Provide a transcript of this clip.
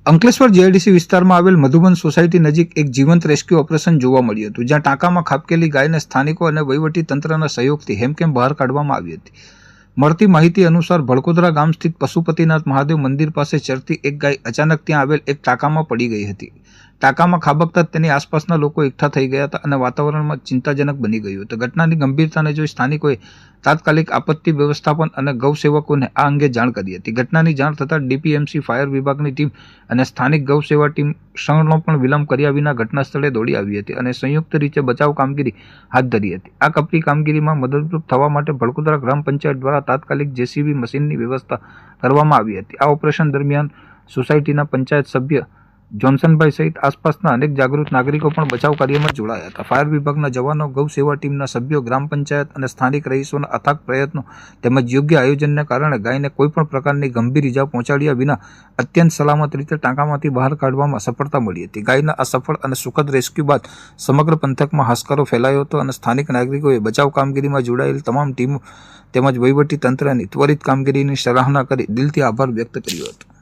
Ankleshwar GIDC વિસ્તારમાં આવેલ Madhuban society નજીક એક જીવંત રેસ્ક્યુ ઓપરેશન જોવા મળ્યું હતું, જ્યાં ટાંકામાં ખાબકેલી ગાયને સ્થાનિકો અને વહીવટી તંત્રના સહયોગથી હેમખેમ બહાર કાઢવામાં આવી હતી. મળતી માહિતી અનુસાર ભડકોદરા ગામ સ્થિત પશુપતિનાથ મહાદેવ મંદિર પાસે ચરતી એક ગાય અચાનક ત્યાં આવેલ એક ટાંકામાં પડી ગઈ હતી. ટાંકામાં ખાબકતા તેની આસપાસના લોકો એકઠા થઈ ગયા હતા અને વાતાવરણમાં ચિંતાજનક બની ગયું હતું. ઘટનાની ગંભીરતાને જોઈ સ્થાનિકોએ તાત્કાલિક આપત્તિ વ્યવસ્થાપન અને ગૌસેવકોને આ અંગે જાણ કરી હતી. ઘટનાની જાણ થતાં ડીપીએમસી ફાયર વિભાગની ટીમ અને સ્થાનિક ગૌસેવા ટીમ ક્ષણનો પણ વિલંબ કર્યા વિના ઘટના સ્થળે દોડી આવી હતી અને સંયુક્ત રીતે બચાવ કામગીરી હાથ ધરી હતી. આ કપરી કામગીરીમાં મદદરૂપ થવા માટે ભડકોદરા ગ્રામ પંચાયત દ્વારા તાત્કાલિક જેસીબી મશીનની વ્યવસ્થા કરવામાં આવી હતી. આ ઓપરેશન દરમિયાન સોસાયટીના પંચાયત સભ્ય જોન્સનભાઈ સહિત આસપાસના અનેક જાગૃત નાગરિકો પણ બચાવ કાર્યમાં જોડાયા હતા. ફાયર વિભાગના જવાનો, ગૌસેવા ટીમના સભ્યો, ગ્રામ પંચાયત અને સ્થાનિક રહીશોના અથાગ પ્રયત્નો તેમજ યોગ્ય આયોજનને કારણે ગાયને કોઈપણ પ્રકારની ગંભીર ઇજા પહોંચાડ્યા વિના અત્યંત સલામત રીતે ટાંકામાંથી બહાર કાઢવામાં સફળતા મળી હતી. ગાયના આ સફળ અને સુખદ રેસ્ક્યુ બાદ સમગ્ર પંથકમાં હાશકારો ફેલાયો હતો અને સ્થાનિક નાગરિકોએ બચાવ કામગીરીમાં જોડાયેલ તમામ ટીમો તેમજ વહીવટી તંત્રની ત્વરિત કામગીરીની સરાહના કરી દિલથી આભાર વ્યક્ત કર્યો હતો.